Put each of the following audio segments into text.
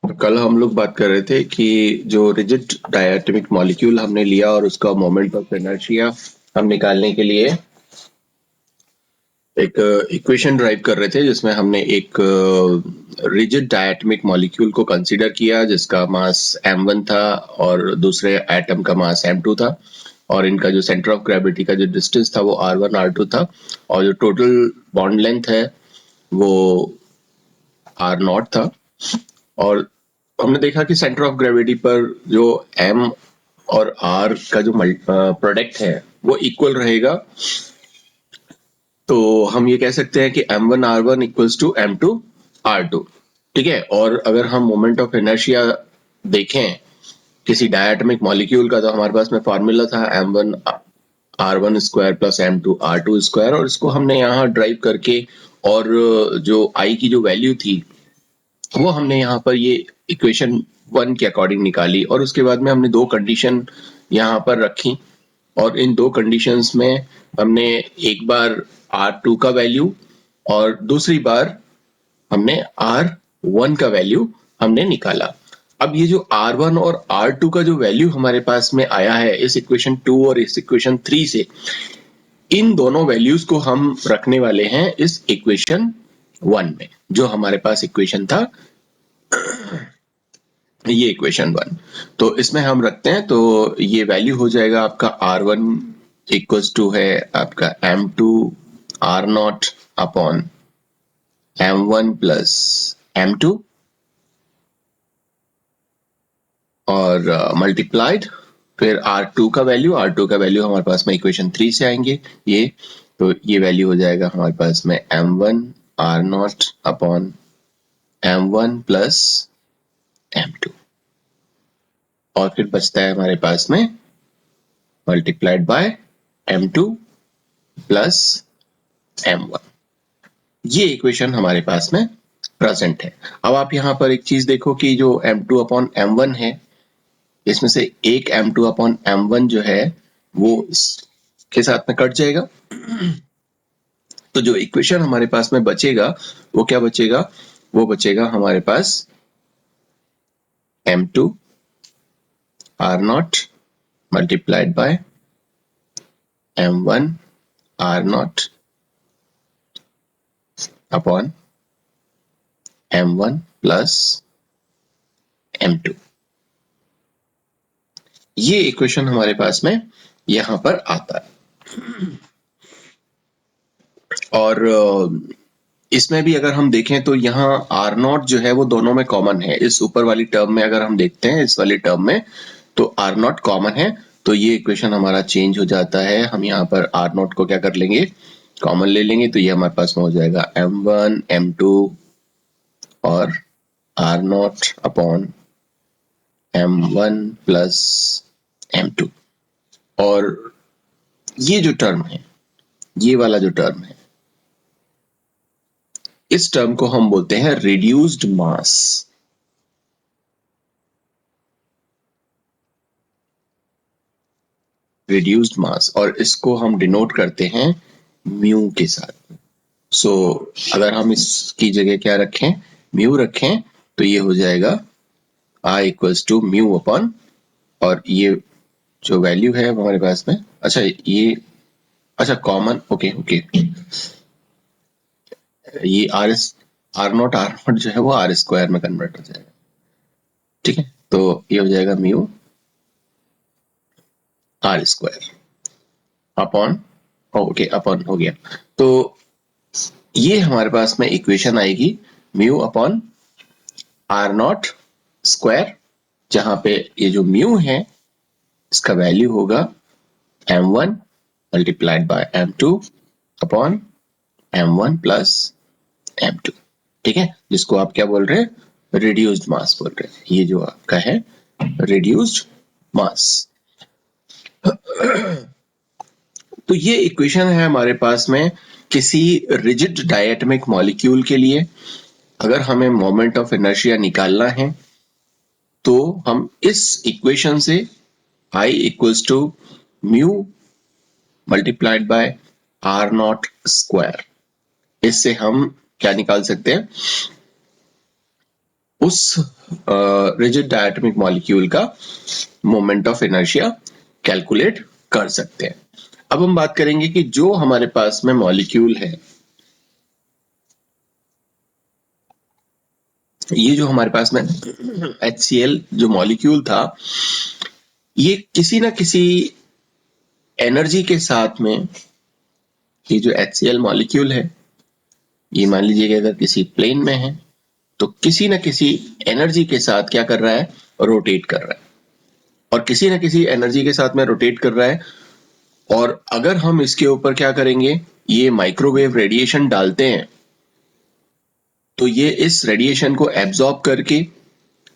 तो कल हम लोग बात कर रहे थे कि जो रिजिड डायटोमिक मॉलिक्यूल हमने लिया और उसका मोमेंट ऑफ इनर्शिया हम निकालने के लिए एक इक्वेशन ड्राइव कर रहे थे जिसमें हमने एक रिजिड डायटोमिक मॉलिक्यूल को कंसीडर किया जिसका मास m1 था और दूसरे एटम का मास m2 था और इनका जो सेंटर ऑफ ग्रेविटी का जो डिस्टेंस था वो r1 r2 था और जो टोटल बॉन्ड लेंथ है वो r0 था। और हमने देखा कि सेंटर ऑफ ग्रेविटी पर जो m और r का जो प्रोडक्ट है वो इक्वल रहेगा। तो हम ये कह सकते हैं कि m1 r1 equals to m2 r2। ठीक है, और अगर हम मोमेंट ऑफ इनर्शिया देखें किसी डायटोमिक मॉलिक्यूल का तो हमारे पास में फॉर्मूला था m1 r1 square plus m2 r2 square और इसको हमने यहाँ ड्राइव करके और जो i की जो वैल्यू थी वो हमने यहाँ पर ये इक्वेशन 1 के अकॉर्डिंग निकाली और उसके बाद में हमने दो कंडीशन यहाँ पर रखी और इन दो कंडीशंस में हमने एक बार R2 का वैल्यू और दूसरी बार हमने R1 का वैल्यू हमने निकाला। अब ये जो R1 और R2 का जो वैल्यू हमारे पास में आया है इस इक्वेशन 2 और इस इक्वेशन 3 से, इन दोनों वैल्यूज को हम रखने वाले हैं इस इक्वेशन 1 में, जो हमारे पास इक्वेशन था ये इक्वेशन 1। तो इसमें हम रखते हैं तो ये वैल्यू हो जाएगा आपका R1 इक्वल्स टू है आपका M2 R0 upon M1 plus M2 और मल्टीप्लाइड फिर R2 का वैल्यू हमारे पास में इक्वेशन 3 से आएंगे ये, तो ये वैल्यू हो जाएगा हमारे पास में M1 R0 upon M1 plus M2 और फिर बचता है हमारे पास में multiplied by M2 plus M1। ये इक्वेशन हमारे पास में प्रेजेंट है। अब आप यहाँ पर एक चीज देखो कि जो M2 अपॉन M1 है इसमें से एक M2 अपॉन M1 जो है वो इसके साथ में कट जाएगा। तो जो इक्वेशन हमारे पास में बचेगा वो क्या बचेगा, वो बचेगा हमारे पास M2 R0 multiplied by M1 R0 upon M1 plus M2। ये इक्वेशन हमारे पास में यहां पर आता है। और इसमें भी अगर हम देखें तो यहाँ R0 जो है वो दोनों में कॉमन है। इस ऊपर वाली टर्म में अगर हम देखते हैं इस वाली टर्म में तो R0 कॉमन है, तो ये इक्वेशन हमारा चेंज हो जाता है। हम यहाँ पर R0 को क्या कर लेंगे, कॉमन ले लेंगे, तो ये हमारे पास में हो जाएगा M1 M2 और R0 upon M1 plus M2। और ये जो टर्म है, ये वाला जो टर्म है, इस टर्म को हम बोलते हैं रिड्यूस्ड मास। रिड्यूस्ड मास, और इसको हम डिनोट करते हैं म्यू के साथ। सो अगर हम इसकी जगह क्या रखें, म्यू रखें, तो ये हो जाएगा I equals to mu upon, और ये जो वैल्यू है हमारे पास में, अच्छा ये अच्छा कॉमन, ओके ओके, ये R0 जो है वो R स्क्वायर में कन्वर्ट हो जाएगा। ठीक है, तो ये हो जाएगा mu R square upon, okay upon हो गया। तो ये हमारे पास में इक्वेशन आएगी म्यू अपॉन R0 स्क्वायर, जहां पे ये जो म्यू है इसका वैल्यू होगा M1 multiplied by M2 upon M1 plus M2। ठीक है, जिसको आप क्या बोल रहे हैं, रिड्यूस्ड मास बोल रहे हैं। ये जो आपका है रिड्यूस्ड मास। तो ये इक्वेशन है हमारे पास में किसी रिजिड डायटोमिक मॉलिक्यूल के लिए। अगर हमें मोमेंट ऑफ इनर्शिया निकालना है तो हम इस इक्वेशन से I equals to mu multiplied by R0 square, इससे हम क्या निकाल सकते हैं, उस रिजिड डायटोमिक मॉलिक्यूल का मोमेंट ऑफ इनर्शिया कैलकुलेट कर सकते हैं। अब हम बात करेंगे कि जो हमारे पास में मॉलिक्यूल है, ये जो हमारे पास में HCl जो मॉलिक्यूल था, ये किसी ना किसी एनर्जी के साथ में, ये जो HCl मॉलिक्यूल है, ये मान लीजिए कि अगर किसी प्लेन में है तो किसी ना किसी एनर्जी के साथ क्या कर रहा है, रोटेट कर रहा है, और किसी ना किसी एनर्जी के साथ में रोटेट कर रहा है। और अगर हम इसके ऊपर क्या करेंगे, ये माइक्रोवेव रेडिएशन डालते हैं, तो ये इस रेडिएशन को एब्जॉर्ब करके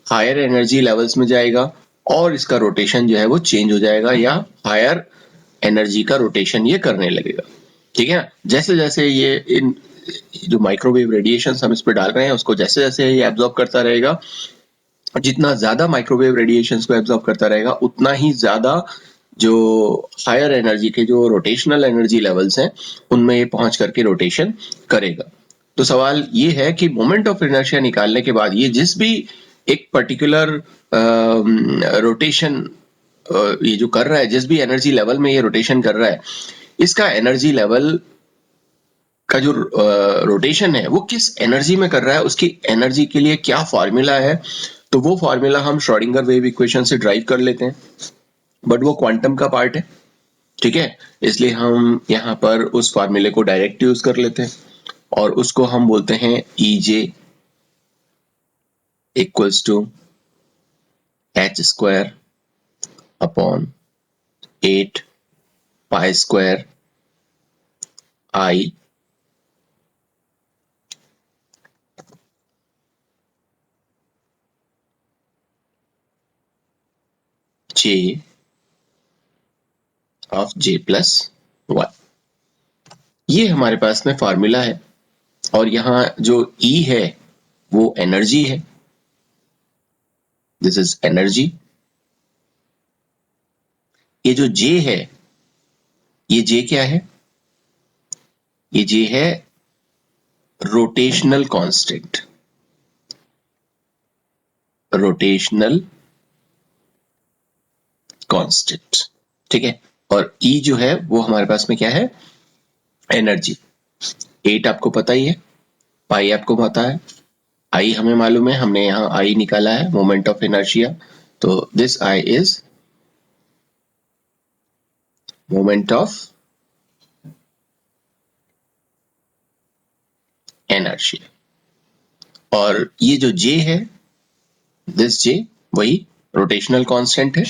हायर एनर्जी लेवल्स में जाएगा और इसका रोटेशन जो है वो चेंज हो जाएगा, या हायर एनर्जी का रोटेशन ये करने लगेगा। ठीक है ना? जैसे जैसे ये इन जो माइक्रोवेव रेडिएशन हम इस पर डाल रहे हैं उसको जैसे जैसे ये एब्जॉर्ब करता रहेगा, जितना ज्यादा माइक्रोवेव रेडिएशंस को एब्जॉर्ब करता रहेगा उतना ही ज्यादा जो हायर एनर्जी के जो रोटेशनल एनर्जी लेवल्स हैं उनमें ये पहुंच करके रोटेशन करेगा। तो सवाल ये है कि मोमेंट ऑफ इनर्शिया निकालने के बाद ये जिस भी एक पर्टिकुलर रोटेशन ये जो कर रहा है, जिस भी एनर्जी लेवल में ये रोटेशन कर रहा है, इसका एनर्जी लेवल का जो रोटेशन है वो किस एनर्जी में कर रहा है, उसकी एनर्जी के लिए क्या फॉर्मूला है, तो वो फॉर्मूला हम श्रोडिंगर वेव इक्वेशन से ड्राइव कर लेते हैं, बट वो क्वांटम का पार्ट है। ठीक है, इसलिए हम यहाँ पर उस फॉर्मूले को डायरेक्ट यूज कर लेते हैं और उसको हम बोलते हैं EJ equals to h² upon 8 pi square I J of J+1। ये हमारे पास में फॉर्मूला है, और यहाँ जो E है वो एनर्जी है, दिस इज एनर्जी। ये जो J है, ये J क्या है, ये J है रोटेशनल कांस्टेंट, रोटेशनल कांस्टेंट। ठीक है, और E जो है वो हमारे पास में क्या है, एनर्जी। 8 आपको पता ही है, पाई आपको पता है, I हमें मालूम है, हमने यहाँ I निकाला है, मोमेंट ऑफ इनर्शिया। तो this I is moment of inertia, और ये जो J है, दिस J वही रोटेशनल कांस्टेंट है।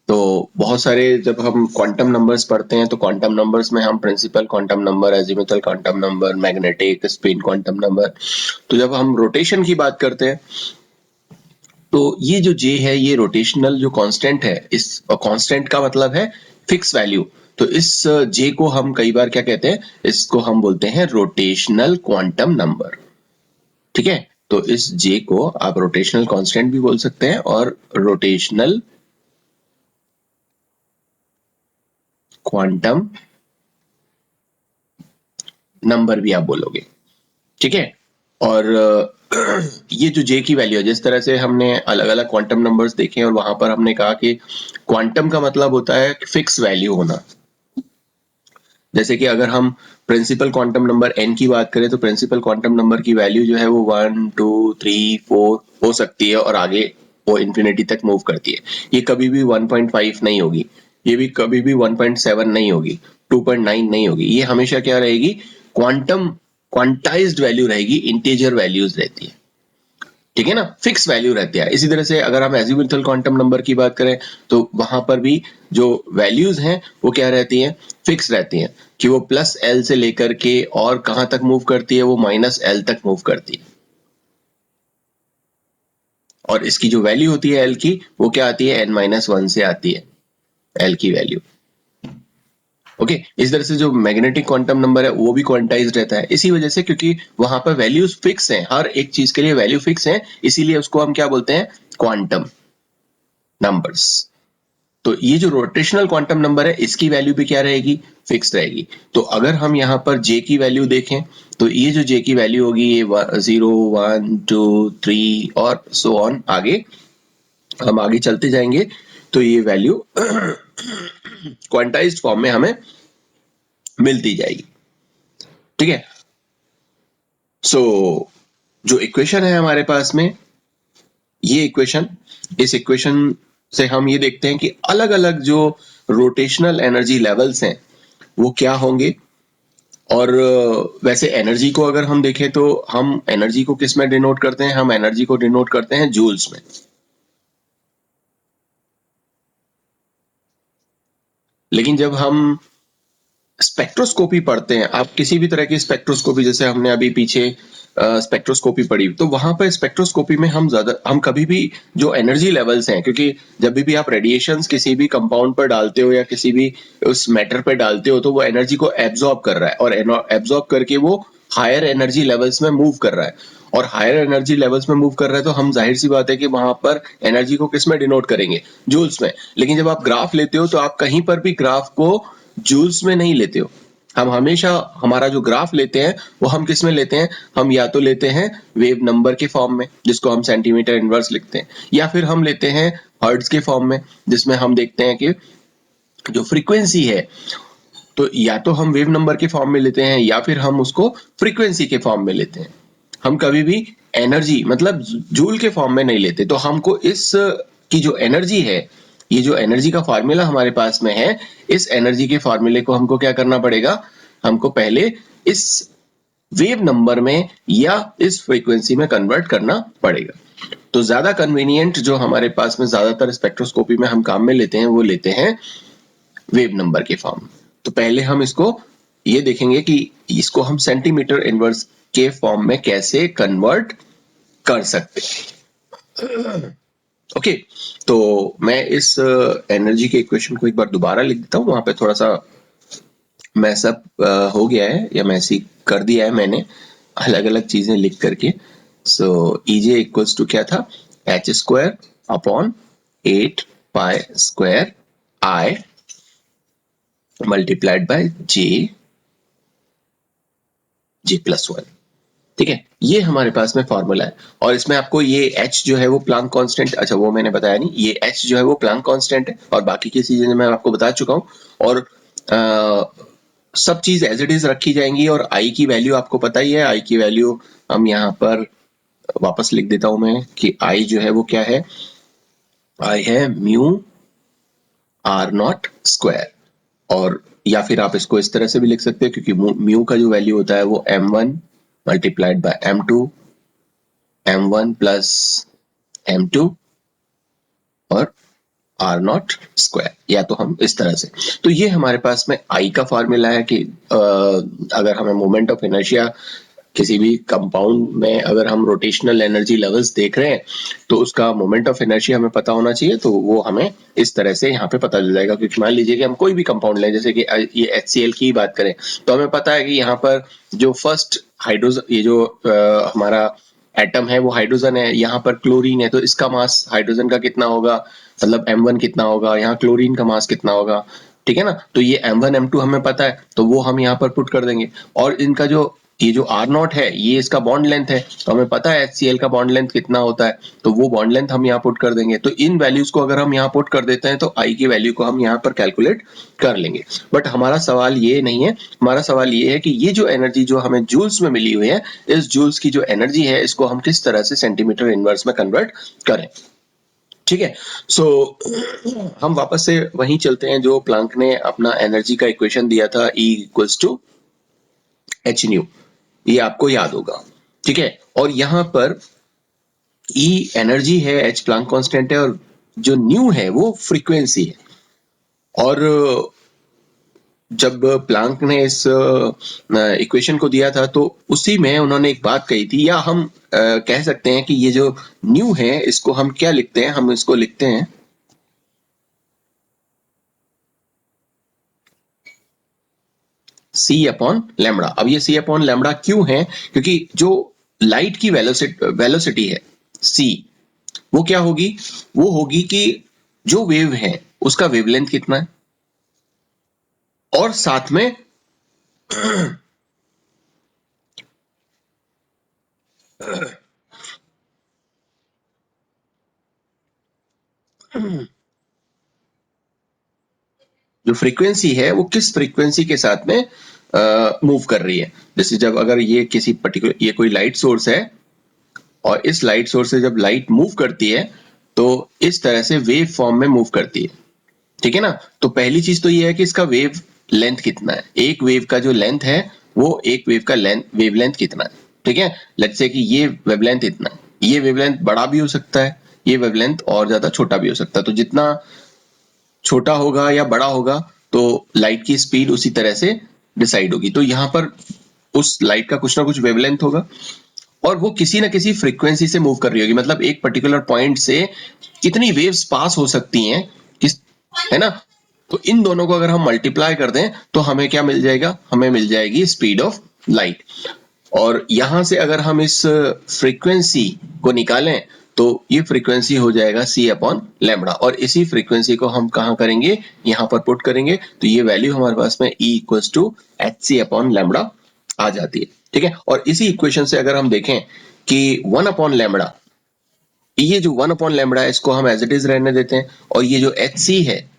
तो बहुत सारे जब हम क्वांटम नंबर्स पढ़ते हैं तो क्वांटम नंबर्स में हम principal quantum number, azimuthal quantum number, magnetic spin quantum number, तो जब हम रोटेशन की बात करते हैं तो ये जो J है ये रोटेशनल जो कांस्टेंट है, इस कांस्टेंट का मतलब है फिक्स वैल्यू। तो इस J को हम कई बार क्या कहते हैं, इसको हम बोलते हैं रोटेशनल क्वांटम नंबर। ठीक है, तो इस J को आप रोटेशनल कांस्टेंट भी बोल सकते हैं और रोटेशनल क्वांटम नंबर भी आप बोलोगे। ठीक है, और ये जो J की वैल्यू है, जिस तरह से हमने अलग अलग क्वांटम नंबर्स देखे और वहां पर हमने कहा कि क्वांटम का मतलब होता है फिक्स वैल्यू होना। जैसे कि अगर हम प्रिंसिपल क्वांटम नंबर n की बात करें तो प्रिंसिपल क्वांटम नंबर की वैल्यू जो है वो 1 2 3 4 हो सकती है और आगे वो इंफिनिटी तक मूव करती है। ये कभी भी 1.5 नहीं होगी, ये भी कभी भी 1.7 नहीं होगी, 2.9 नहीं होगी, ये हमेशा क्या रहेगी, क्वांटम क्वांटाइज्ड वैल्यू रहेगी, इंटीजर वैल्यूज रहती है। ठीक है ना, फिक्स वैल्यू रहती है। इसी तरह से अगर हम एजीमुथल क्वांटम नंबर की बात करें तो वहां पर भी जो वैल्यूज हैं वो क्या रहती हैं, फिक्स रहती हैं, कि वो +L से लेकर के और कहां तक मूव करती है, वो -L तक मूव करती है। और इसकी जो वैल्यू होती है L की, वो क्या आती है, n-1 से आती है L की वैल्यू। ओके, इस तरह से जो मैग्नेटिक क्वांटम नंबर है वो भी क्वांटाइज्ड रहता है, इसी वजह से क्योंकि वहां पर वैल्यूज फिक्स हैं, हर एक चीज के लिए वैल्यू फिक्स है, इसीलिए उसको हम क्या बोलते हैं, क्वांटम नंबर्स। तो ये जो रोटेशनल क्वांटम नंबर है इसकी वैल्यू भी क्या रहेगी, फिक्स रहेगी। तो अगर हम यहाँ पर जे की वैल्यू देखें तो ये जो जे की वैल्यू होगी ये 0 1 2 3 और सो ऑन, आगे हम आगे चलते जाएंगे तो ये वैल्यू क्वांटाइज्ड फॉर्म में हमें मिलती जाएगी। ठीक है, सो जो इक्वेशन है हमारे पास में, ये इक्वेशन, इस इक्वेशन से हम ये देखते हैं कि अलग अलग जो रोटेशनल एनर्जी लेवल्स हैं वो क्या होंगे। और वैसे एनर्जी को अगर हम देखें तो हम एनर्जी को किस में डिनोट करते हैं, हम एनर्जी को डिनोट करते हैं जूल्स में। लेकिन जब हम स्पेक्ट्रोस्कोपी पढ़ते हैं, आप किसी भी तरह की स्पेक्ट्रोस्कोपी, जैसे हमने अभी पीछे स्पेक्ट्रोस्कोपी पढ़ी, तो वहां पर स्पेक्ट्रोस्कोपी में हम कभी भी जो एनर्जी लेवल्स हैं, क्योंकि जब भी आप रेडिएशंस किसी भी कंपाउंड पर डालते हो या किसी भी उस मैटर पर डालते हो तो वो एनर्जी को एब्जॉर्ब कर रहा है और एब्जॉर्ब करके वो हायर एनर्जी लेवल्स में मूव कर रहा है। और हायर एनर्जी लेवल्स में मूव कर रहा है तो हम जाहिर सी बात है कि वहां पर एनर्जी को किस में डिनोट करेंगे, जूल्स में। लेकिन जब आप ग्राफ लेते हो तो आप कहीं पर भी ग्राफ को जूल्स में नहीं लेते हो। हम हमेशा हमारा जो ग्राफ लेते हैं वो हम किस में लेते हैं, हम या तो लेते हैं वेव नंबर के फॉर्म में जिसको हम सेंटीमीटर इनवर्स लिखते हैं, या फिर हम लेते हैं हर्ट्ज के फॉर्म में जिसमें हम देखते हैं कि जो फ्रीक्वेंसी है, तो या तो हम वेव नंबर के फॉर्म में लेते हैं या फिर हम उसको फ्रीक्वेंसी के फॉर्म में लेते हैं। हम कभी भी एनर्जी मतलब जूल के फॉर्म में नहीं लेते। तो हमको इस की जो एनर्जी है, ये जो एनर्जी का फार्मूला हमारे पास में है, इस एनर्जी के फार्मूले को हमको क्या करना पड़ेगा, हमको पहले इस वेव नंबर में या इस फ्रीक्वेंसी में कन्वर्ट करना पड़ेगा। तो ज्यादा कन्वीनियंट जो हमारे पास में ज्यादातर स्पेक्ट्रोस्कोपी में हम काम में लेते हैं वो लेते हैं वेव नंबर के फॉर्म। तो पहले हम इसको ये देखेंगे कि इसको हम सेंटीमीटर इनवर्स के फॉर्म में कैसे कन्वर्ट कर सकते हैं। ओके, तो मैं इस एनर्जी के इक्वेशन को एक बार दोबारा लिख देता हूँ, वहां पे थोड़ा सा मैसअप हो गया है या मैसी कर दिया है मैंने अलग अलग चीजें लिख करके। सो ईजे इक्वल्स टू क्या था, H square upon 8 pi square I multiplied by J plus 1। ठीक है, ये हमारे पास में फॉर्मूला है। और इसमें आपको ये h जो है वो प्लांक कांस्टेंट, अच्छा वो मैंने बताया नहीं, ये h जो है वो प्लांक कांस्टेंट है और बाकी की चीजें मैं आपको बता चुका हूँ। और सब चीज एज इट इज रखी जाएंगी और i की वैल्यू आपको पता ही है। i की वैल्यू हम यहाँ पर वापस लिख देता हूं मैं कि i जो है वो क्या है, i है म्यू आर नॉट स्क्वायर। और या फिर आप इसको इस तरह से भी लिख सकते हैं क्योंकि म्यू का जो वैल्यू होता है वो m1 multiplied by m2, m1 plus m2 और आर नॉट स्क्वायर, या तो हम इस तरह से। तो ये हमारे पास में आई का फॉर्मूला है कि अगर हमें मोमेंट ऑफ इनर्शिया किसी भी कंपाउंड में अगर हम रोटेशनल एनर्जी लेवल्स देख रहे हैं तो उसका मोमेंट ऑफ इनर्शिया हमें पता होना चाहिए। तो वो हमें इस तरह से यहाँ पे पता चल जाएगा। क्योंकि मान लीजिए कि हम कोई भी कंपाउंड लें, जैसे कि ये HCl की बात करें, तो हमें पता है कि यहाँ पर जो फर्स्ट हाइड्रोजन, ये जो हमारा एटम है वो हाइड्रोजन है, यहाँ पर क्लोरीन है, तो इसका मास हाइड्रोजन का कितना होगा, मतलब m1 कितना होगा, यहाँ क्लोरीन का मास कितना होगा। ठीक है ना, तो ये m1 m2 हमें पता है तो वो हम यहाँ पर पुट कर देंगे। और इनका जो ये जो R नॉट है ये इसका बॉन्ड लेंथ है, तो हमें पता है HCl का बॉन्ड लेंथ कितना होता है, तो वो बॉन्ड लेंथ हम यहाँ पुट कर देंगे। तो इन वैल्यूज को अगर हम यहाँ पुट कर देते हैं तो I की वैल्यू को हम यहाँ पर कैलकुलेट कर लेंगे। बट हमारा सवाल ये नहीं है, हमारा सवाल ये है कि ये जो एनर्जी जो हमें जूल्स में मिली हुई है, इस जूल्स की जो एनर्जी है इसको हम किस तरह से सेंटीमीटर इनवर्स में कन्वर्ट करें। ठीक है, सो हम वापस से वहीं चलते हैं जो प्लांक ने अपना एनर्जी का इक्वेशन दिया था, E equals to h nu, ये आपको याद होगा। ठीक है, और यहां पर E एनर्जी है, H प्लांक कांस्टेंट है और जो न्यू है वो फ्रीक्वेंसी है। और जब प्लांक ने इस इक्वेशन को दिया था तो उसी में उन्होंने एक बात कही थी, या हम कह सकते हैं कि ये जो न्यू है इसको हम क्या लिखते हैं, हम इसको लिखते हैं C अपॉन लैम्बडा। अब ये C अपॉन लैम्बडा क्यों है, क्योंकि जो लाइट की वेलोसिटी है C, वो क्या होगी, वो होगी कि जो वेव है उसका वेवलेंथ कितना है, और साथ में जो फ्रीक्वेंसी है वो किस फ्रीक्वेंसी के साथ में मूव कर रही है। जैसे जब अगर ये किसी पर्टिकुलर, ये कोई लाइट सोर्स है और इस लाइट सोर्स से जब लाइट मूव करती है तो इस तरह से वेव फॉर्म में मूव करती है, ठीक है ना। तो पहली चीज तो ये है कि इसका वेव लेंथ कितना है, एक वेव का जो लेंथ है वो एक वेव का वेव लेंथ कितना है, ठीक है। लेट्स से कि ये वेवलेंथ इतना है, ये वेवलेंथ बड़ा भी हो सकता है, ये वेवलेंथ और ज्यादा छोटा भी हो सकता है। तो जितना छोटा होगा या बड़ा होगा तो लाइट की स्पीड उसी तरह से डिसाइड होगी। तो यहाँ पर उस लाइट का कुछ ना कुछ वेवलेंथ होगा और वो किसी ना किसी फ्रीक्वेंसी से मूव कर रही होगी, मतलब एक पर्टिकुलर पॉइंट से कितनी वेव्स पास हो सकती हैं, किस, है ना। तो इन दोनों को अगर हम मल्टीप्लाई कर दें तो हमें क्या मिल जाएगा, हमें मिल जाएगी स्पीड ऑफ लाइट। और यहां से अगर हम इस फ्रीक्वेंसी को निकालें तो ये फ्रीक्वेंसी हो जाएगा c अपॉन लैम्बडा, और इसी फ्रीक्वेंसी को हम कहां करेंगे, यहां पर पुट करेंगे तो ये वैल्यू हमारे पास में E equals to hc upon lambda आ जाती है, ठीक है। और इसी इक्वेशन से अगर हम देखें कि 1 अपॉन लैम्बडा, ये जो 1 अपॉन लैम्बडा है इसको हम एज इट इज रहने देते हैं, और ये जो hc है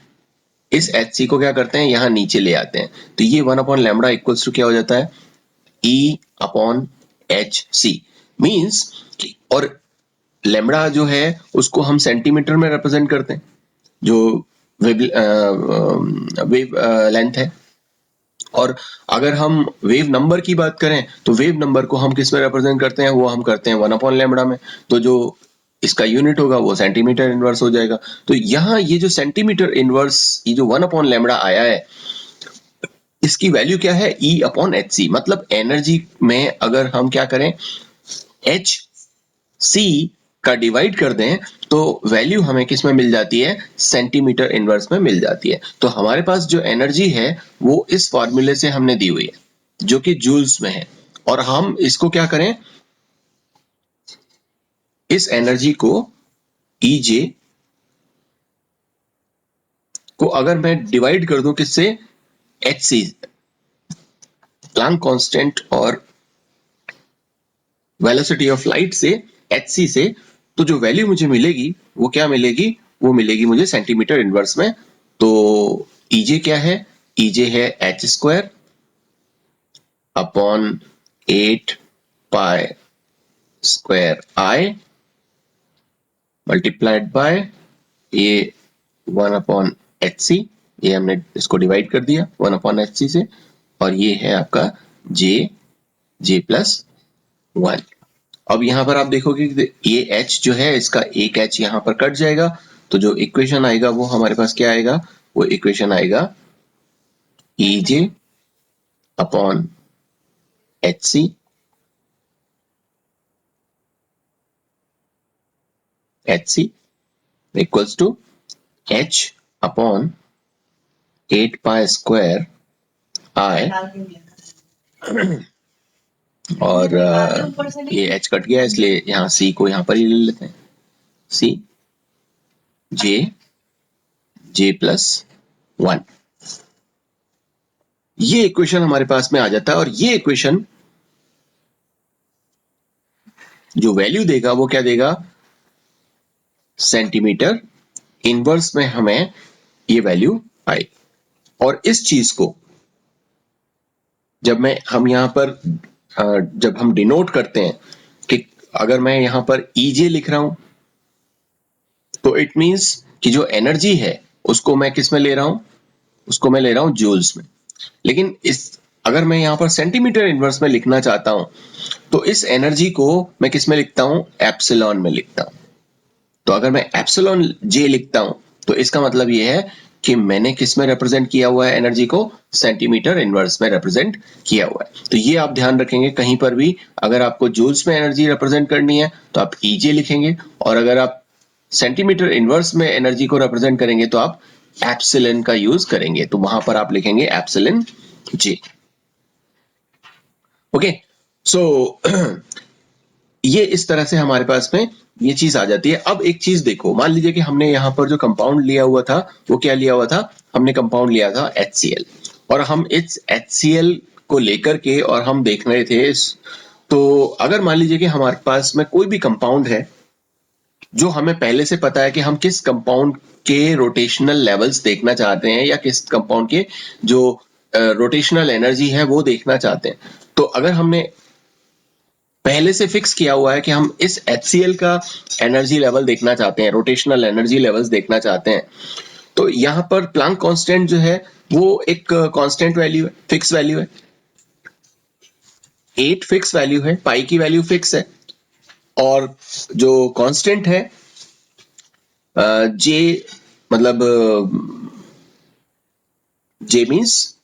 इस hc को क्या करते हैं, यहाँ नीचे ले आते हैं। तो ये 1 अपॉन लैम्बडा इक्वल्स टू क्या हो जाता है, E upon h c, means, और लेमड़ा जो है उसको हम सेंटीमीटर में रिप्रेजेंट करते हैं, जो वेव लेंथ है। और अगर हम वेव नंबर की बात करें तो वेव नंबर को हम किस में रिप्रेजेंट करते हैं, वो हम करते हैं 1 अपॉन लैम्बडा में। तो जो इसका यूनिट होगा वो सेंटीमीटर इनवर्स हो जाएगा। तो यहाँ ये जो सेंटीमीटर इनवर्स, ये जो 1 अपॉन लैम्बडा आया है, इसकी वैल्यू क्या है, E अपॉन एच सी। मतलब एनर्जी में अगर हम क्या करें, एच सी का डिवाइड कर दें तो वैल्यू हमें किस में मिल जाती है, सेंटीमीटर इनवर्स में मिल जाती है। तो हमारे पास जो एनर्जी है वो इस फॉर्मूले से हमने दी हुई है जो कि जूल्स में है, और हम इसको क्या करें, इस एनर्जी को EJ को अगर मैं डिवाइड कर दूं किससे, HC, प्लैंक कांस्टेंट और वेलोसिटी ऑफ लाइट से, HC से, तो जो वैल्यू मुझे मिलेगी वो क्या मिलेगी, वो मिलेगी मुझे सेंटीमीटर इनवर्स में। तो EJ क्या है, EJ है h square upon 8 pi square I multiplied bye ये 1 अपॉन HC, ये हमने इसको डिवाइड कर दिया 1 अपॉन HC से, और ये है आपका J प्लस 1। अब यहाँ पर आप देखोगे कि ये h जो है इसका एक h यहाँ पर कट जाएगा, तो जो इक्वेशन आएगा वो हमारे पास क्या आएगा, वो इक्वेशन आएगा EJ upon HC equals to h upon 8 pi square I, और ये h कट गया इसलिए यहाँ c को यहाँ पर ही ले लेते हैं, c j प्लस 1। ये इक्वेशन हमारे पास में आ जाता है, और ये इक्वेशन जो वैल्यू देगा वो क्या देगा, सेंटीमीटर इनवर्स में हमें ये वैल्यू आई। और इस चीज को जब हम यहाँ पर जब हम डिनोट करते हैं कि अगर मैं यहाँ पर EJ लिख रहा हूं तो इट मींस कि जो एनर्जी है उसको मैं किस में ले रहा हूं, उसको मैं ले रहा हूं जूल्स में। लेकिन अगर मैं यहाँ पर सेंटीमीटर इनवर्स में लिखना चाहता हूं तो इस एनर्जी को मैं किस में लिखता हूं, एप्सिलॉन में लिखता हूं। तो अगर मैं एप्सिलॉन J लिखता हूं तो इसका मतलब ये है कि मैंने किस में रिप्रेजेंट किया हुआ है एनर्जी को, सेंटीमीटर इनवर्स में रिप्रेजेंट किया हुआ है। तो ये आप ध्यान रखेंगे, कहीं पर भी अगर आपको जूल्स में एनर्जी रिप्रेजेंट करनी है तो आप EJ लिखेंगे, और अगर आप सेंटीमीटर इनवर्स में एनर्जी को रिप्रेजेंट करेंगे तो आप एप्सिलॉन का यूज करेंगे, तो वहां पर आप लिखेंगे एप्सिलॉन J। ओके, सो ये इस तरह से हमारे पास में ये चीज आ जाती है। अब एक चीज देखो, मान लीजिए कि हमने यहाँ पर जो कंपाउंड लिया हुआ था वो क्या लिया हुआ था, हमने कंपाउंड लिया था HCl, और हम इस HCl को लेकर के और हम देख रहे थे तो अगर मान लीजिए कि हमारे पास में कोई भी कंपाउंड है जो हमें पहले से पता है कि हम किस कंपाउंड के रोटेशनल लेवल्स देखना चाहते हैं या किस कंपाउंड के जो रोटेशनल एनर्जी है वो देखना चाहते हैं, तो अगर हमने पहले से फिक्स किया हुआ है कि हम इस HCl का एनर्जी लेवल देखना चाहते हैं, रोटेशनल एनर्जी लेवल्स देखना चाहते हैं, तो यहाँ पर प्लांक कांस्टेंट जो है वो एक कांस्टेंट वैल्यू है, फिक्स वैल्यू है। 8 फिक्स वैल्यू है, पाई की वैल्यू फिक्स है, और जो कांस्टेंट है जे, मतलब जे मीन्स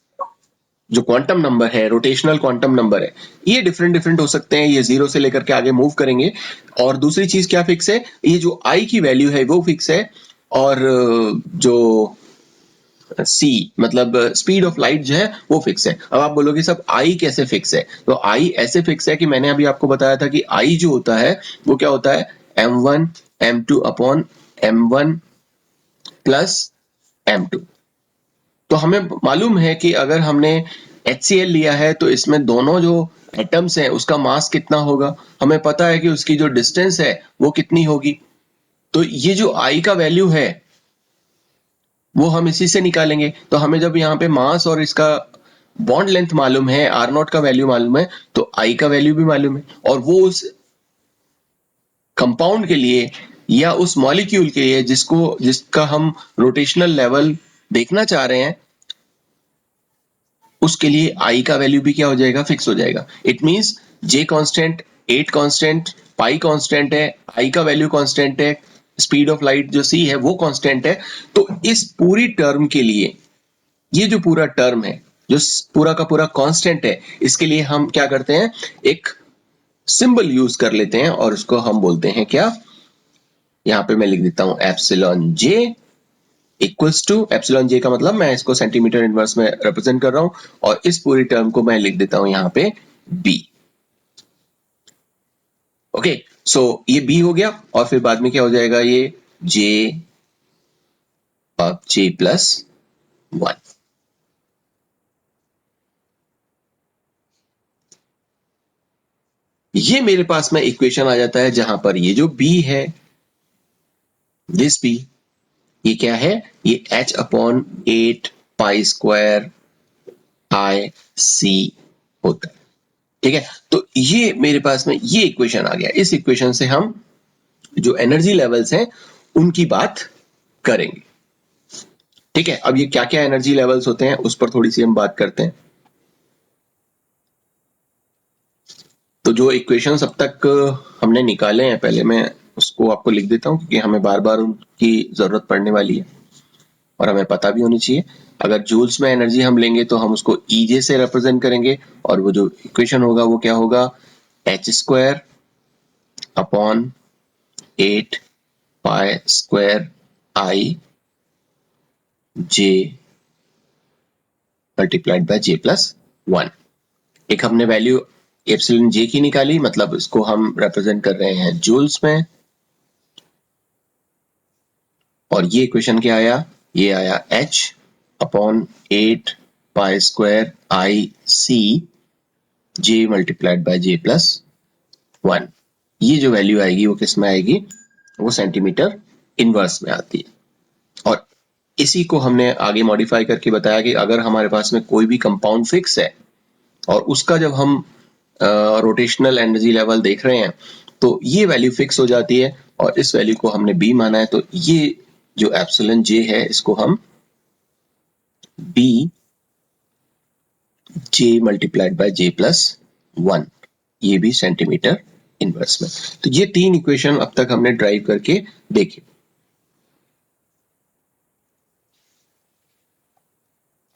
जो क्वांटम नंबर है, रोटेशनल क्वांटम नंबर है, ये डिफरेंट डिफरेंट हो सकते हैं, ये 0 से लेकर के आगे मूव करेंगे। और दूसरी चीज क्या फिक्स है, ये जो आई की वैल्यू है वो फिक्स है, और जो सी मतलब स्पीड ऑफ लाइट जो है वो फिक्स है। अब आप बोलोगे सब आई कैसे फिक्स है, तो आई ऐसे फिक्स है कि मैंने अभी आपको बताया था कि आई जो होता है वो क्या होता है, m1 m2 upon m1 plus m2। तो हमें मालूम है कि अगर हमने HCl लिया है तो इसमें दोनों जो एटम्स हैं उसका मास कितना होगा, हमें पता है कि उसकी जो डिस्टेंस है वो कितनी होगी, तो ये जो I का वैल्यू है वो हम इसी से निकालेंगे। तो हमें जब यहाँ पे मास और इसका बॉन्ड लेंथ मालूम है, R0 का वैल्यू मालूम है, तो I का वैल्यू भी मालूम है, और वो उस कंपाउंड के लिए या उस मॉलिक्यूल के लिए जिसका हम रोटेशनल लेवल देखना चाह रहे हैं उसके लिए आई का वैल्यू भी क्या हो जाएगा, फिक्स हो जाएगा। It means J constant, 8 constant, pi constant है, आई का वैल्यू कांस्टेंट है, स्पीड ऑफ लाइट जो सी है वो कांस्टेंट है। तो इस पूरी टर्म के लिए, ये जो पूरा टर्म है जो पूरा का पूरा कांस्टेंट है, इसके लिए हम क्या करते हैं, एक सिंबल यूज कर लेते हैं और उसको हम बोलते हैं क्या, यहाँ पे मैं लिख देता हूं epsilon J equals to, epsilon J का मतलब मैं इसको सेंटीमीटर इनवर्स में रिप्रेजेंट कर रहा हूं, और इस पूरी टर्म को मैं लिख देता हूं यहाँ पे बी। ओके, सो ये बी हो गया, और फिर बाद में क्या हो जाएगा, ये जे अब जे प्लस 1। ये मेरे पास में इक्वेशन आ जाता है जहां पर ये जो बी है, दिस बी, ये क्या है, ये h upon 8 pi square I सी होता है। ठीक है, तो ये मेरे पास में ये इक्वेशन आ गया। इस इक्वेशन से हम जो एनर्जी लेवल्स हैं उनकी बात करेंगे। ठीक है, अब ये क्या क्या एनर्जी लेवल्स होते हैं उस पर थोड़ी सी हम बात करते हैं। तो जो इक्वेशंस अब तक हमने निकाले हैं, पहले मैं उसको आपको लिख देता हूं क्योंकि हमें बार बार उनकी जरूरत पड़ने वाली है और हमें पता भी होनी चाहिए। अगर जूल्स में एनर्जी हम लेंगे तो हम उसको ईजे से रिप्रेजेंट करेंगे, और वो जो इक्वेशन होगा वो क्या होगा, H square upon 8 pi square I J multiplied by J plus 1। एक हमने वैल्यू एप्सिलॉन जे की निकाली, मतलब इसको हम रिप्रेजेंट कर रहे हैं जूल्स में, और ये इक्वेशन क्या आया, ये आया h upon 8 pi square I C J multiplied by J plus 1। ये जो वैल्यू आएगी वो किस में आएगी, वो सेंटीमीटर इनवर्स में आती है। और इसी को हमने आगे मॉडिफाई करके बताया कि अगर हमारे पास में कोई भी कंपाउंड फिक्स है और उसका जब हम रोटेशनल एनर्जी लेवल देख रहे हैं तो ये वैल्यू फिक्स हो जाती है, और इस वैल्यू को हमने बी माना है, तो ये जो एप्सिलॉन जे है इसको हम B J multiplied by J plus 1, ये भी सेंटीमीटर इनवर्स में। तो ये तीन इक्वेशन अब तक हमने ड्राइव करके देखे।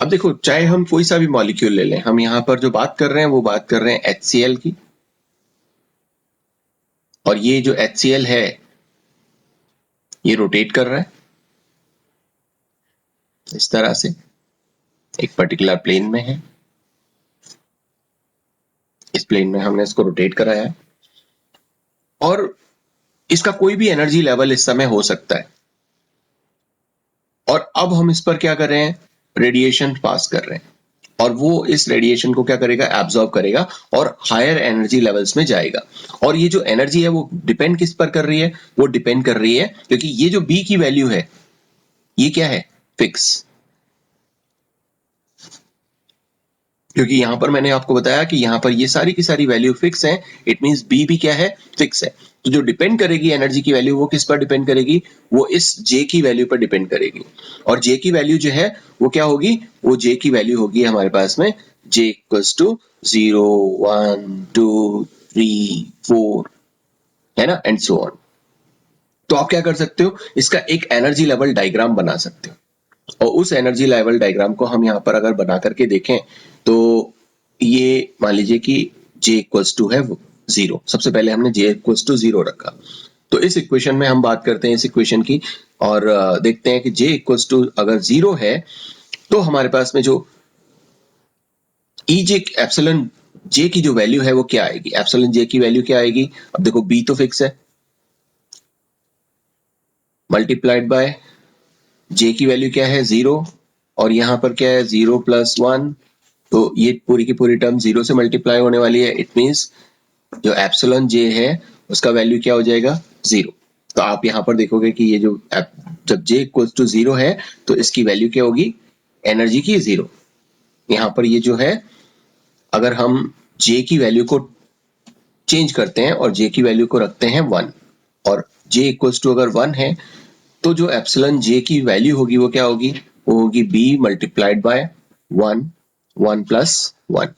अब देखो, चाहे हम कोई सा भी मॉलिक्यूल ले लें, हम यहां पर जो बात कर रहे हैं वो बात कर रहे हैं HCl की, और ये जो HCl है ये रोटेट कर रहा है इस तरह से, एक पर्टिकुलर प्लेन में है, इस प्लेन में हमने इसको रोटेट कराया है। और इसका कोई भी एनर्जी लेवल इस समय हो सकता है। और अब हम इस पर क्या कर रहे हैं, रेडिएशन पास कर रहे हैं, और वो इस रेडिएशन को क्या करेगा, एब्जॉर्ब करेगा और हायर एनर्जी लेवल्स में जाएगा। और ये जो एनर्जी है वो डिपेंड किस पर कर रही है, वो डिपेंड कर रही है क्योंकि ये जो बी की वैल्यू है ये क्या है, फिक्स। क्योंकि यहां पर मैंने आपको बताया कि यहां पर ये सारी की सारी वैल्यू फिक्स है, इट मींस बी भी क्या है, फिक्स है। तो जो डिपेंड करेगी एनर्जी की वैल्यू वो किस पर डिपेंड करेगी, वो इस जे की वैल्यू पर डिपेंड करेगी। और जे की वैल्यू जो है वो क्या होगी, वो जे की वैल्यू होगी हमारे पास में जे इक्वल्स टू 0 1 2 3 4, है ना, एंड सो ऑन। तो आप क्या कर सकते हो, इसका एक एनर्जी लेवल डायग्राम बना सकते हो, और उस एनर्जी लेवल डायग्राम को हम यहाँ पर अगर बना करके देखें तो ये मान लीजिए कि J इक्वल्स टू है 0। सबसे पहले हमने J इक्वल्स टू 0 रखा। तो इस इक्वेशन में हम बात करते हैं इस इक्वेशन की, और देखते हैं कि J इक्वल्स टू अगर 0 है तो हमारे पास में जो EJ एप्सिलॉन J की जो वैल्यू है वो क्या आएगी, एप्सिलॉन J की वैल्यू क्या आएगी। अब देखो B तो फिक्स है, मल्टीप्लाइड बाय J की वैल्यू क्या है 0, और यहाँ पर क्या है 0 प्लस 1, तो ये पूरी की पूरी टर्म 0 से मल्टीप्लाई होने वाली है। इट मींस जो एप्सिलॉन J है उसका वैल्यू क्या हो जाएगा 0। तो आप यहाँ पर देखोगे कि ये जो जब J इक्वल्स टू 0 है तो इसकी वैल्यू क्या होगी, एनर्जी की 0। यहाँ पर ये जो है अगर हम J की वैल्यू को चेंज करते हैं और J की वैल्यू को रखते हैं 1, और J इक्वल्स टू अगर 1 है तो जो एप्सिलॉन J की वैल्यू होगी वो क्या होगी, वो होगी B मल्टीप्लाइड बाय 1 1 प्लस 1,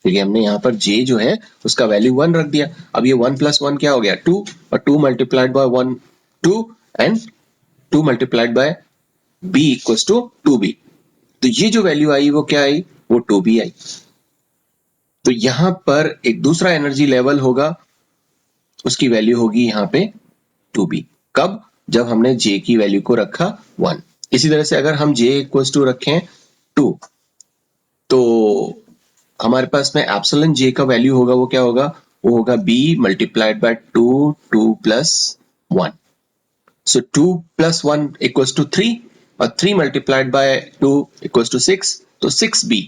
क्योंकि हमने यहाँ पर J जो है उसका वैल्यू 1 रख दिया। अब ये 1 प्लस 1 क्या हो गया 2, और 2 multiplied by 1 2, and 2 multiplied by B equals to 2B। तो ये जो वैल्यू आई वो क्या आई, वो 2B आई। तो यहाँ पर एक दूसरा एनर्जी लेवल होगा, उसकी वैल्यू होगी यहाँ पे 2B। कब, जब हमने J की वैल्यू को रखा 1। इसी तरह से अगर हम J इक्वल्स टू रखें 2, तो हमारे पास में एप्सिलॉन J का वैल्यू होगा वो क्या होगा, वो होगा B multiplied by 2 2 plus 1। So 2 plus 1 equals to 3, और 3 मल्टीप्लाइड बाय 2 इक्वल्स टू 6, तो 6B।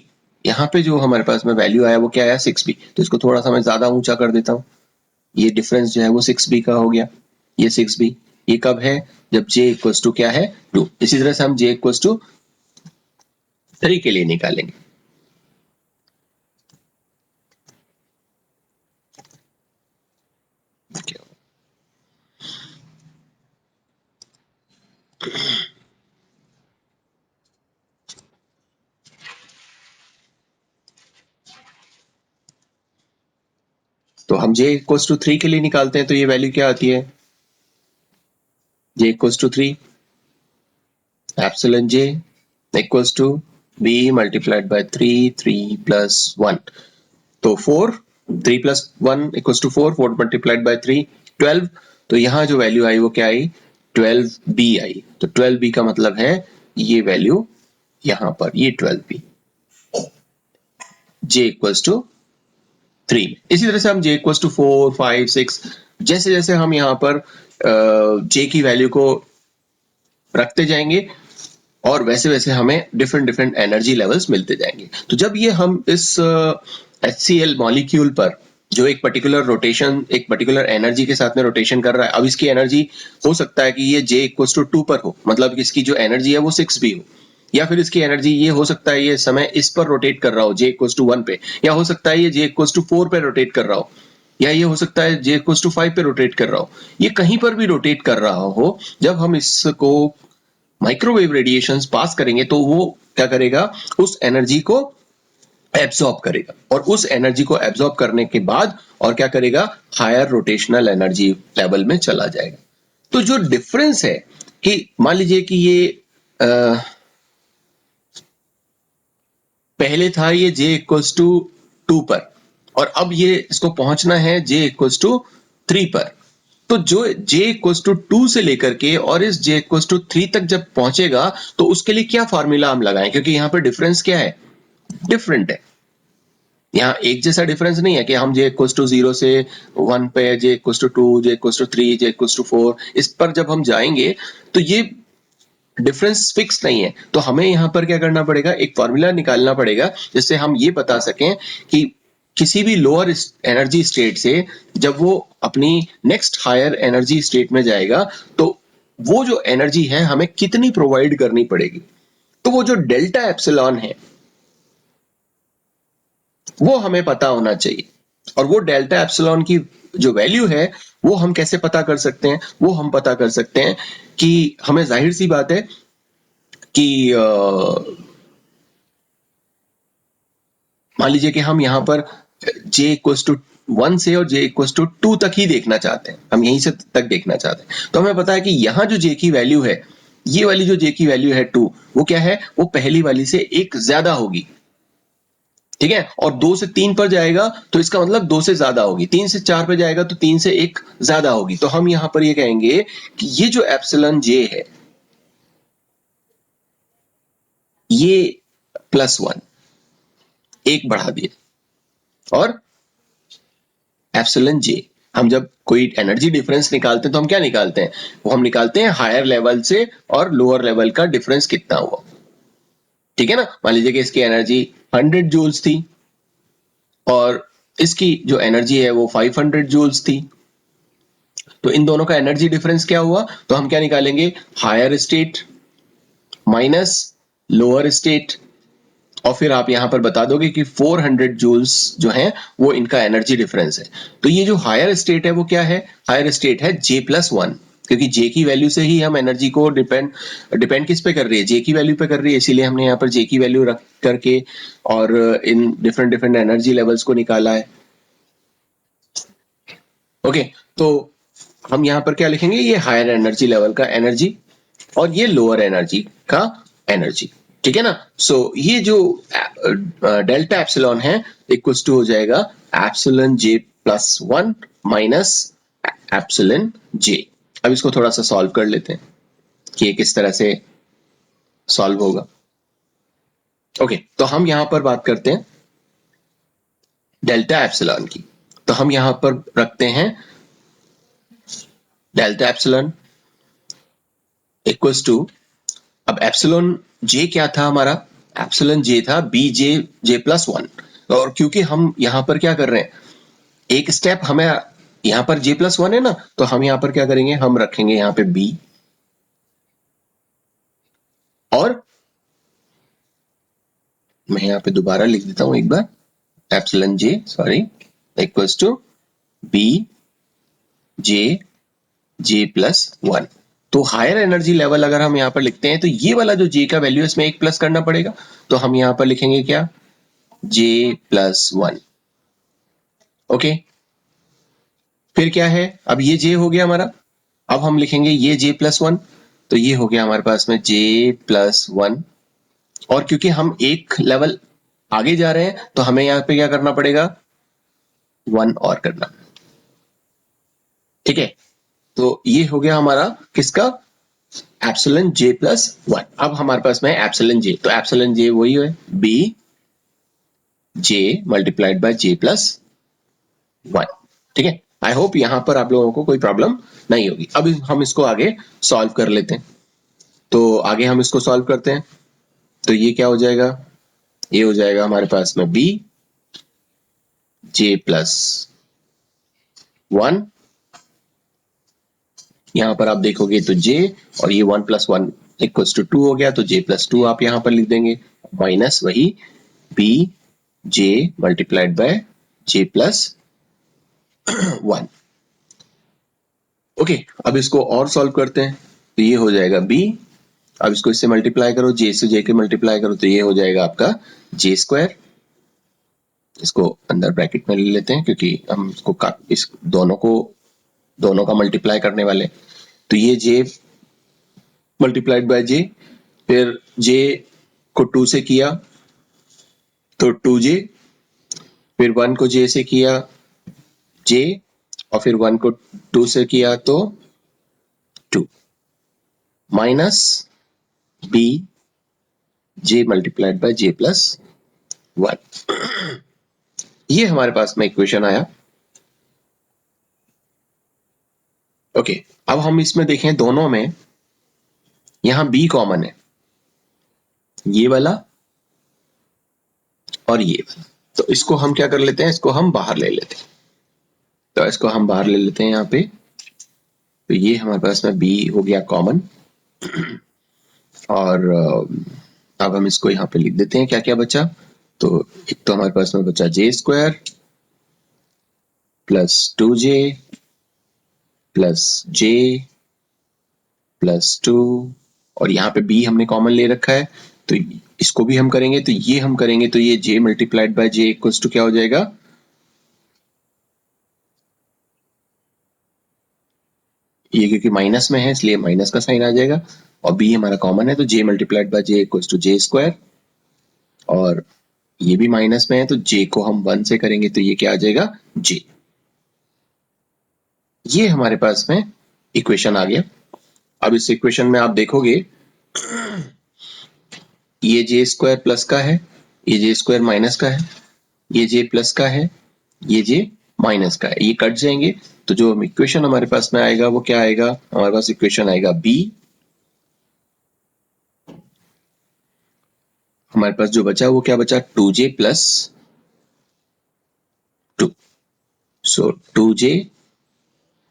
यहाँ पे जो हमारे पास में वैल्यू आया वो क्या आया 6B। तो इसको थोड़ा सा मैं ज्यादा ऊंचा कर देता हूँ, ये डिफरेंस जो है वो 6B का हो गया, ये 6B। ये कब है, जब J इक्वल्स टू क्या है 2। इसी तरह से हम J इक्वल्स टू 3 के लिए निकालेंगे। तो हम J इक्वल्स टू 3 के लिए निकालते हैं, तो ये वैल्यू क्या आती है, J equals to 3, epsilon J equals to B multiplied by 3 3 plus 1, तो 4, 3 plus 1 equals to 4, 4 multiplied by 3 12। तो यहाँ जो वैल्यू आई वो क्या आई, 12B आई। तो 12B का मतलब है ये वैल्यू यहाँ पर, ये 12B, J इक्वल्स टू 3। इसी तरह से हम J इक्वल्स टू 4 5 6, जैसे जैसे हम यहाँ पर J की वैल्यू को रखते जाएंगे और वैसे वैसे हमें डिफरेंट डिफरेंट एनर्जी लेवल्स मिलते जाएंगे। तो जब ये हम इस HCl मॉलिक्यूल पर जो एक पर्टिकुलर रोटेशन, एक पर्टिकुलर एनर्जी के साथ में रोटेशन कर रहा है, अब इसकी एनर्जी हो सकता है कि ये J इक्वल्स टू 2 पर हो, मतलब इसकी जो एनर्जी है वो 6B हो, या फिर इसकी एनर्जी ये हो सकता है ये समय इस पर रोटेट कर रहा हो J इक्वल्स टू 1 पे, या हो सकता है ये J इक्वल्स टू 4 पे रोटेट कर रहा हो, या ये हो सकता है J इक्वल्स टू 5 पे रोटेट कर रहा हो। ये कहीं पर भी रोटेट कर रहा हो, जब हम इसको माइक्रोवेव रेडिएशंस पास करेंगे तो वो क्या करेगा, उस एनर्जी को एब्सॉर्ब करेगा, और उस एनर्जी को एब्सॉर्ब करने के बाद और क्या करेगा, हायर रोटेशनल एनर्जी लेवल में चला जाएगा। तो जो डिफरेंस है कि मान लीजिए कि ये पहले था ये J इक्वल्स टू 2 पर, और अब ये इसको पहुंचना है J इक्वल्स टू 3 पर। तो जो J इक्वल्स टू 2 से लेकर के और इस J इक्वल्स टू 3 तक जब पहुंचेगा तो उसके लिए क्या फार्मूला हम लगाएं, क्योंकि यहाँ पर डिफरेंस क्या है, डिफरेंट है। यहाँ एक जैसा डिफरेंस नहीं है कि हम j इक्वल्स टू 0 से 1 पे, j equals to 2, j equals to 3, j equals to 4, इस पर जब हम जाएंगे तो ये डिफरेंस फिक्स नहीं है। तो हमें यहाँ पर क्या करना पड़ेगा, एक फॉर्मूला निकालना पड़ेगा जिससे हम ये बता सकें कि किसी भी लोअर एनर्जी स्टेट से जब वो अपनी नेक्स्ट हायर एनर्जी स्टेट में जाएगा तो वो जो एनर्जी है हमें कितनी प्रोवाइड करनी पड़ेगी। तो वो जो डेल्टा एप्सिलॉन है वो हमें पता होना चाहिए, और वो डेल्टा एप्सिलॉन की जो वैल्यू है वो हम कैसे पता कर सकते हैं, वो हम पता कर सकते हैं कि हमें जाहिर सी बात है कि मान लीजिए कि हम यहाँ पर j इक्वल्स टू 1 से और j इक्वल्स टू 2 तक ही देखना चाहते हैं, हम यहीं से तक देखना चाहते हैं। तो हमें पता है कि यहाँ जो j की वैल्यू है, ये वाली जो j की वैल्यू है 2, वो क्या है, वो पहली वाली से एक ज्यादा होगी, ठीक है। और 2 से 3 पर जाएगा तो इसका मतलब 2 से ज्यादा होगी, 3 से 4 पर जाएगा तो 3 से 1 ज्यादा होगी। तो हम यहाँ पर ये कहेंगे कि ये जो एप्सिलॉन j है ये +1 एक बढ़ा दिया, और एप्सिलॉन j, हम जब कोई एनर्जी डिफरेंस निकालते हैं तो हम क्या निकालते हैं, वो हम निकालते हैं हायर लेवल से और लोअर लेवल का डिफरेंस कितना हुआ, ठीक है ना। मान लीजिए कि इसकी एनर्जी 100 जूल्स थी और इसकी जो एनर्जी है वो 500 जूल्स थी, तो इन दोनों का एनर्जी डिफरेंस क्या हुआ, तो हम क्या निकालेंगे, higher state minus lower state, और फिर आप यहां पर बता दोगे कि 400 जूल्स जो है वो इनका एनर्जी डिफरेंस है। तो ये जो हायर स्टेट है वो क्या है, हायर स्टेट है J+1, क्योंकि J की वैल्यू से ही हम एनर्जी को डिपेंड किस पे कर रही है, J की वैल्यू पे कर रही है, इसीलिए हमने यहाँ पर J की वैल्यू रख करके और in different different energy levels को निकाला है। ओके, तो हम यहाँ पर क्या लिखेंगे, ये हायर एनर्जी लेवल का एनर्जी और ये लोअर एनर्जी का एनर्जी, ठीक है ना। सो ये जो डेल्टा एप्सिलॉन है इक्वल्स टू हो जाएगा epsilon J+1 minus epsilon J। अब इसको थोड़ा सा सॉल्व कर लेते हैं कि ये किस तरह से सॉल्व होगा। ओके, तो हम यहां पर बात करते हैं डेल्टा एप्सिलॉन की। तो हम यहां पर रखते हैं डेल्टा एप्सिलॉन इक्वल्स टू, अब एप्सिलॉन जे क्या था हमारा, एप्सिलॉन जे था J+1, और क्योंकि हम यहां पर क्या कर रहे हैं, एक स्टेप हमें यहां पर J+1 है ना, तो हम यहां पर क्या करेंगे, हम रखेंगे यहां पे B, और मैं यहां पे दोबारा लिख देता हूं एक बार, epsilon J sorry equals to B J+1। तो हायर एनर्जी लेवल अगर हम यहाँ पर लिखते हैं तो ये वाला जो J का वैल्यू है इसमें एक प्लस करना पड़ेगा, तो हम यहाँ पर लिखेंगे क्या, J+1। ओके, फिर क्या है, अब ये J हो गया हमारा, अब हम लिखेंगे ये J+1, तो ये हो गया हमारे पास में J+1। और क्योंकि हम एक लेवल आगे जा रहे हैं तो हमें यहाँ पे क्या करना पड़ेगा, 1 और करना, ठीक है। तो ये हो गया हमारा किसका, एप्सिलॉन J+1। अब हमारे पास में एप्सिलॉन J, तो एप्सिलॉन J वही है B J multiplied bye J+1, ठीक है। आई होप यहां पर आप लोगों को कोई प्रॉब्लम नहीं होगी। अब हम इसको आगे सॉल्व कर लेते हैं, तो आगे हम इसको सॉल्व करते हैं, तो ये क्या हो जाएगा, ये हो जाएगा हमारे पास में B J+1, यहां पर आप देखोगे तो J, और ये 1+1 इक्वल्स टू 2 हो गया, तो J+2 आप यहां पर लिख देंगे, माइनस वही B J multiplied bye J+1। Okay, अब इसको और सॉल्व करते हैं, तो ये हो जाएगा B, अब इसको इससे मल्टीप्लाई करो, J से J के मल्टीप्लाई करो, तो ये हो जाएगा आपका J², इसको अंदर ब्रैकेट में ले लेते हैं क्योंकि हम इसको इस दोनों का मल्टीप्लाई करने वाले, तो ये J मल्टीप्लाइड बाय J, फिर J को 2 से किया तो 2J, फिर 1 को J से किया J, और फिर 1 को 2 से किया तो 2, minus B J multiplied bye J+1। ये हमारे पास में इक्वेशन आया। ओके, अब हम इसमें देखें दोनों में यहां B कॉमन है, ये वाला और ये वाला, तो इसको हम क्या कर लेते हैं, इसको हम बाहर ले लेते हैं। तो इसको हम बाहर ले लेते हैं यहाँ पे, तो ये हमारे पास में B हो गया कॉमन। और अब हम इसको यहाँ पे लिख देते हैं, क्या क्या बचा। तो एक तो हमारे पास में बचा J² plus 2J plus J plus 2, और यहाँ पे B हमने कॉमन ले रखा है, तो इसको भी हम करेंगे, तो ये हम करेंगे तो ये J multiplied by J equals to क्या हो जाएगा, ये क्योंकि माइनस में है इसलिए माइनस का साइन आ जाएगा, और B हमारा कॉमन है तो J multiplied by J equals to J², और ये भी माइनस में है तो J को हम 1 से करेंगे तो ये क्या आ जाएगा, J। ये हमारे पास में इक्वेशन आ गया। अब इस इक्वेशन में आप देखोगे ये J² प्लस का है, ये J² माइनस का है, ये J प्लस का है, ये J माइनस का है, ये कट जाएंगे, तो जो इक्वेशन हमारे पास में आएगा वो क्या आएगा, हमारे पास इक्वेशन आएगा B। हमारे पास जो बचा वो क्या बचा, 2J प्लस 2, सो 2J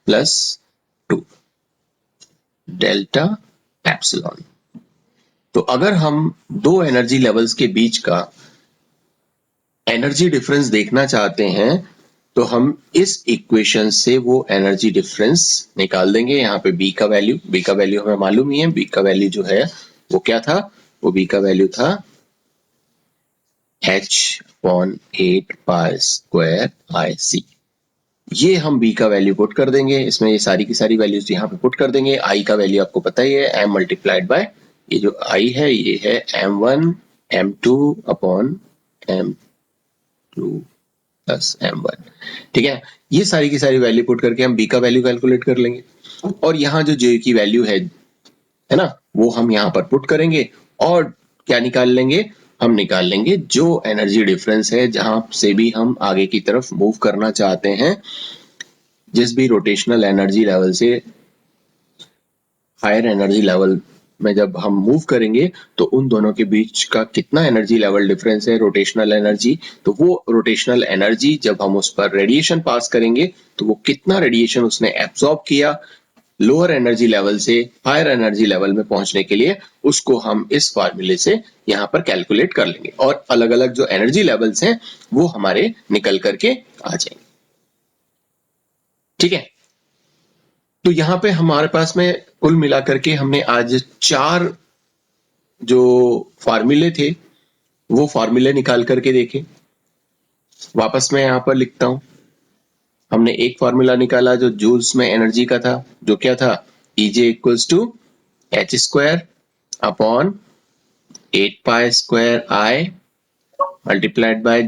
प्लस 2 डेल्टा एप्सिलॉन। तो अगर हम दो एनर्जी लेवल्स के बीच का एनर्जी डिफरेंस देखना चाहते हैं तो हम इस इक्वेशन से वो एनर्जी डिफरेंस निकाल देंगे। यहाँ पे B का वैल्यू हमें मालूम ही है, B का वैल्यू जो है वो क्या था, वो B का वैल्यू था h/8 पाई स्क्वायर IC। ये हम B का वैल्यू पुट कर देंगे, इसमें ये सारी की सारी वैल्यूज यहाँ पे पुट कर देंगे। I का वैल्यू आपको पता ही है, m मल्टीप्लाइड बाय ये जो I है ये है m1 m2 upon m2 plus m1। ठीक है, ये सारी की सारी वैल्यू पुट करके हम B का वैल्यू कैलकुलेट कर लेंगे, और यहाँ जो J की वैल्यू है ना, वो हम यहाँ पर पुट करेंगे, और क्या निकाल लेंगे, हम निकाल लेंगे जो एनर्जी डिफरेंस है जहां से भी हम आगे की तरफ मूव करना चाहते हैं, जिस भी रोटेशनल एनर्जी लेवल से हायर एनर्जी लेवल में जब हम मूव करेंगे तो उन दोनों के बीच का कितना एनर्जी लेवल डिफरेंस है, रोटेशनल एनर्जी, तो वो रोटेशनल एनर्जी जब हम उस पर रेडिएशन पास करेंगे तो वो कितना रेडिएशन उसने एब्सॉर्ब किया लोअर एनर्जी लेवल से हायर एनर्जी लेवल में पहुंचने के लिए, उसको हम इस फार्मूले से यहाँ पर कैलकुलेट कर लेंगे, और अलग अलग जो एनर्जी लेवल्स हैं वो हमारे निकल करके आ जाएंगे। ठीक है, तो यहाँ पे हमारे पास में कुल मिलाकर के हमने आज 4 जो फार्मूले थे वो फार्मूले निकाल करके देखे। वापस मैं यहाँ पर लिखता हूं, हमने एक फार्मूला निकाला जो जूल्स में एनर्जी का था, जो क्या था, EJ equals to h² upon 8 pi square I multiplied by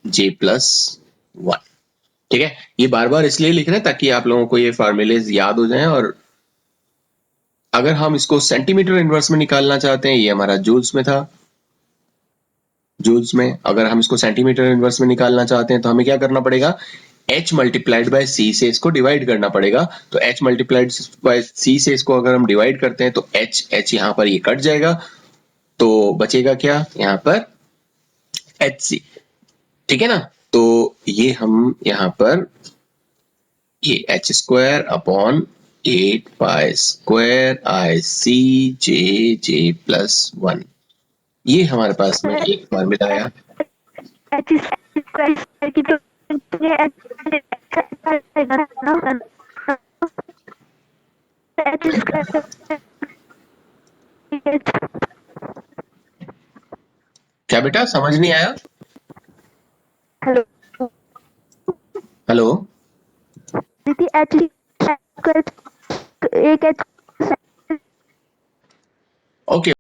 J plus 1। ठीक है, ये बार बार इसलिए लिख रहे हैं ताकि आप लोगों को ये फार्मूलेज याद हो जाएं, और अगर हम इसको सेंटीमीटर इनवर्स में निकालना चाहते हैं, ये हमारा जूल्स में था, जूल्स में अगर हम इसको सेंटीमीटर इनवर्स में निकालना चाहते हैं तो हमें क्या करना पड़ेगा, h मल्टीप्लाइड बाय c से इसको डिवाइड करना पड़ेगा। तो h मल्टीप्लाइड बाय c से इसको अगर हम डिवाइड करते हैं तो h यहाँ पर ये कट जाएगा, तो बचेगा क्या यहाँ पर hc। ठीक है ना, तो ये हम यहाँ पर ये h² upon 8 pi square IC j plus 1, ये हमारे पास में एक फॉर्मूला आया। क्या बेटा समझ नहीं आया? हेलो हेलो, दीदी एक ओके